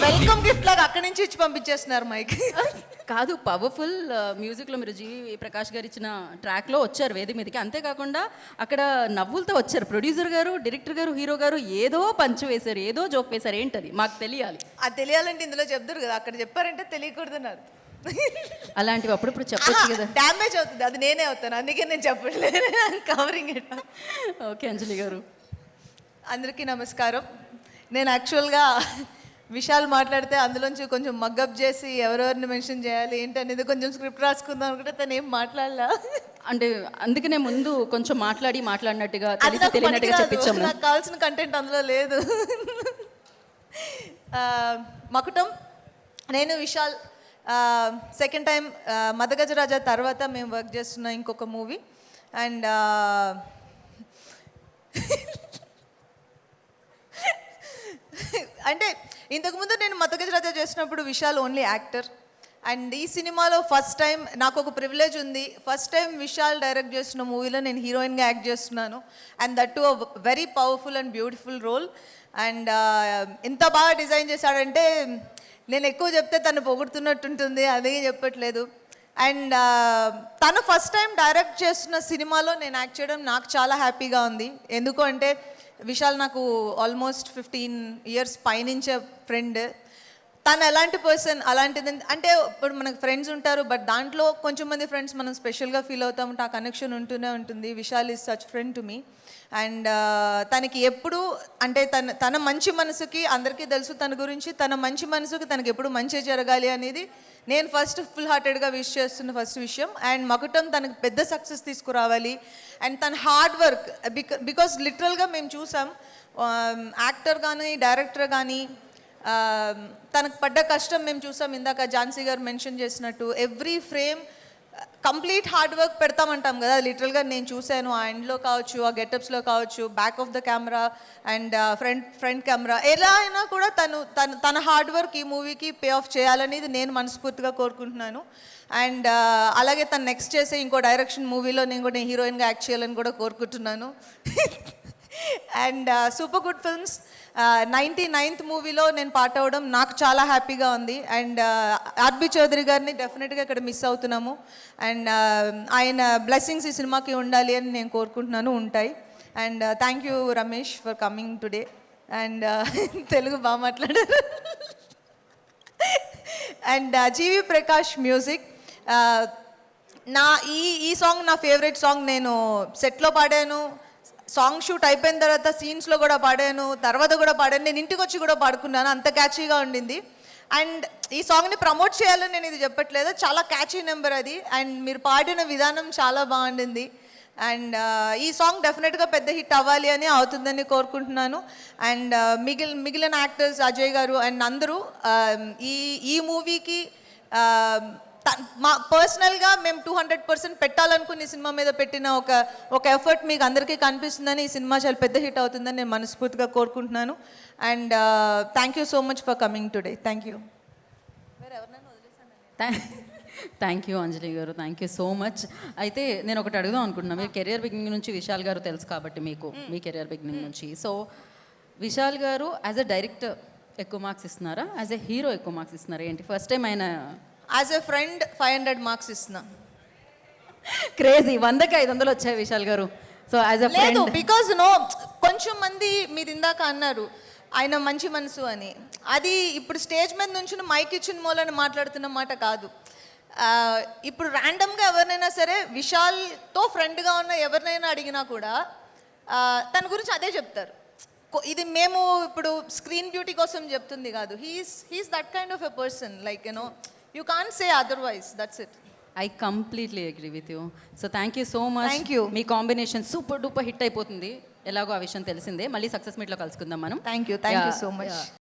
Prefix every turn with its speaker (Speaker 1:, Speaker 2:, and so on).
Speaker 1: Welcome gift లాగా అక్కడి నుంచి ఇచ్చి పంపించేస్తున్నారు మైక్.
Speaker 2: కాదు, పవర్ఫుల్ మ్యూజిక్లో మీరు జీవి ప్రకాష్ గారు ఇచ్చిన ట్రాక్లో వచ్చారు వేదిక మీదకి. అంతేకాకుండా అక్కడ నవ్వులతో వచ్చారు. ప్రొడ్యూసర్ గారు, డైరెక్టర్ గారు, హీరో గారు ఏదో పంచు వేశారు, ఏదో జోక్ వేశారు. ఏంటది మాకు తెలియాలి.
Speaker 1: అది తెలియాలంటే ఇందులో చెప్తారు కదా, అక్కడ చెప్పారంటే తెలియకూడదన్నారు.
Speaker 2: అలాంటివి అప్పుడప్పుడు చెప్పొచ్చు కదా.
Speaker 1: డ్యామేజ్ అవుతుంది, అది నేనే అవుతాను, అందుకే నేను చెప్పట్లేదు. Covering it.
Speaker 2: ఓకే అంజలి గారు.
Speaker 1: అందరికీ నమస్కారం. నేను యాక్చువల్గా విశాల్ మాట్లాడితే అందులోంచి కొంచెం మగ్గప్ చేసి ఎవరెవరిని మెన్షన్ చేయాలి ఏంటనేది కొంచెం స్క్రిప్ట్ రాసుకుందాం అనుకుంటే తను ఏం మాట్లాడలా.
Speaker 2: అంటే అందుకనే ముందు కొంచెం మాట్లాడినట్టుగా తెలిసి తెలియనట్టుగా చెప్పించాము.
Speaker 1: నాకు కావాల్సిన కంటెంట్ అందులో లేదు. మకుటం, నేను విశాల్ సెకండ్ టైం మదగజరాజా తర్వాత మేము వర్క్ చేస్తున్న ఇంకొక మూవీ. అండ్ అంటే ఇంతకుముందు నేను మదగజరాజా చేసినప్పుడు విశాల్ ఓన్లీ యాక్టర్. అండ్ ఈ సినిమాలో ఫస్ట్ టైం నాకు ఒక ప్రివిలేజ్ ఉంది. ఫస్ట్ టైం విశాల్ డైరెక్ట్ చేసిన మూవీలో నేను హీరోయిన్గా యాక్ట్ చేస్తున్నాను. And that to a very powerful and beautiful role. And ఎంత బాగా డిజైన్ చేశాడంటే నేను ఎక్కువ చెప్తే తను పొగుడుతున్నట్టుంటుంది, అదే చెప్పట్లేదు. అండ్ తను ఫస్ట్ టైం డైరెక్ట్ చేస్తున్న సినిమాలో నేను యాక్ట్ చేయడం నాకు చాలా హ్యాపీగా ఉంది. ఎందుకు అంటే విశాల్ నాకు ఆల్మోస్ట్ 15 years పైనుంచే ఫ్రెండ్. తను ఎలాంటి పర్సన్, అలాంటిది అంటే ఇప్పుడు మనకు ఫ్రెండ్స్ ఉంటారు, బట్ దాంట్లో కొంచెం మంది ఫ్రెండ్స్ మనం స్పెషల్గా ఫీల్ అవుతాం, ఆ కనెక్షన్ ఉంటూనే ఉంటుంది. Vishal is such friend to me. And తనకి ఎప్పుడు అంటే తన మంచి మనసుకి, అందరికీ తెలుసు తన గురించి, తన మంచి మనసుకి తనకి ఎప్పుడు మంచి జరగాలి అనేది నేను ఫస్ట్ ఫుల్ హార్టెడ్గా విష్ చేస్తున్న ఫస్ట్ విషయం. అండ్ మకుటం తనకు పెద్ద సక్సెస్ తీసుకురావాలి. అండ్ తన హార్డ్ వర్క్, బికాస్ లిటరల్గా మేము చూసాం యాక్టర్ కానీ డైరెక్టర్ కానీ తనకు పడ్డ కష్టం మేము చూసాం. ఇందాక ఝాన్సీ గారు మెన్షన్ చేసినట్టు every frame complete hard work పెడతామంటాం కదా, లిటరల్గా నేను చూశాను. ఆ ఎండ్లో కావచ్చు, ఆ గెటప్స్లో కావచ్చు, back of the camera and front camera, ఎలా అయినా కూడా తన హార్డ్ వర్క్ ఈ మూవీకి పే ఆఫ్ చేయాలనేది నేను మనస్ఫూర్తిగా కోరుకుంటున్నాను. అండ్ అలాగే తను నెక్స్ట్ చేసే ఇంకో డైరెక్షన్ మూవీలో నేను కూడా హీరోయిన్గా యాక్ట్ చేయాలని కూడా కోరుకుంటున్నాను. And super good films 99th మూవీలో నేను పార్ట్ అవ్వడం నాకు చాలా హ్యాపీగా ఉంది. అండ్ ఆర్బి చౌదరి గారిని డెఫినెట్గా ఇక్కడ మిస్ అవుతున్నాము. అండ్ ఆయన బ్లెస్సింగ్స్ ఈ సినిమాకి ఉండాలి అని నేను కోరుకుంటున్నాను, ఉంటాయి. And thank you Ramesh for coming today. And Telugu బాగా మాట్లాడారు. And G V Prakash music. నా ఈ సాంగ్ నా ఫేవరెట్ సాంగ్. నేను సెట్లో పాడాను, సాంగ్ షూట్ అయిపోయిన తర్వాత సీన్స్లో కూడా పాడాను, తర్వాత కూడా పాడాను, నేను ఇంటికి వచ్చి కూడా పాడుకున్నాను, అంత క్యాచీగా ఉండింది. అండ్ ఈ సాంగ్ని ప్రమోట్ చేయాలని నేను ఇది చెప్పట్లేదు, చాలా క్యాచీ నెంబర్ అది. అండ్ మీరు పాడిన విధానం చాలా బాగుండింది. అండ్ ఈ సాంగ్ డెఫినెట్గా పెద్ద హిట్ అవ్వాలి అని, అవుతుందని కోరుకుంటున్నాను. అండ్ మిగిలిన యాక్టర్స్ అజయ్ గారు అండ్ అందరూ ఈ మూవీకి మా పర్సనల్గా మేము 200% పెట్టాలనుకుని ఈ సినిమా మీద పెట్టిన ఒక ఎఫర్ట్ మీకు అందరికీ కనిపిస్తుందని, ఈ సినిమా చాలా పెద్ద హిట్ అవుతుందని నేను మనస్ఫూర్తిగా కోరుకుంటున్నాను. And thank you so much for coming today. Thank you.
Speaker 2: Thank you Anjali గారు, థ్యాంక్ యూ సో మచ్. అయితే నేను ఒకటి అడుగుదాం అనుకుంటున్నాను. మీరు కెరియర్ బిగినింగ్ నుంచి విశాల్ గారు తెలుసు కాబట్టి మీకు మీ కెరియర్ బిగినింగ్ నుంచి, సో విశాల్ గారు యాజ్ అ డైరెక్టర్ ఎక్కువ మార్క్స్ ఇస్తున్నారా, యాజ్ ఎ హీరో ఎక్కువ మార్క్స్ ఇస్తున్నారా ఏంటి? ఫస్ట్ టైం ఆయన
Speaker 1: యాజ్ ఎ ఫ్రెండ్ 500 మార్క్స్ ఇస్తున్నా.
Speaker 2: క్రేజీ, 100కి 500 వచ్చాయి విశాల్ గారు. సో యాజ్ ఎ
Speaker 1: లేదు, బికాజ్ కొంచెం మంది మీరు ఇందాక అన్నారు ఆయన మంచి మనసు అని, అది ఇప్పుడు స్టేజ్ మీద నుంచి మైక్ ఇచ్చిన మూలని మాట్లాడుతున్న మాట కాదు. ఇప్పుడు ర్యాండమ్గా ఎవరినైనా సరే విశాల్తో ఫ్రెండ్గా ఉన్న ఎవరినైనా అడిగినా కూడా తన గురించి అదే చెప్తారు. ఇది మేము ఇప్పుడు స్క్రీన్ బ్యూటీ కోసం చెప్తుంది కాదు. He's that kind of a person, like you can't say otherwise, that's it.
Speaker 2: I completely agree with you. So thank you so much.
Speaker 1: Thank you.
Speaker 2: Me combination super duper hit అయిపోతుంది, ఎలాగో ఆ విషయం తెలిసిందే. మళ్ళీ success మీట్లో కలుసుకుందాం మనం.
Speaker 1: Thank you so much.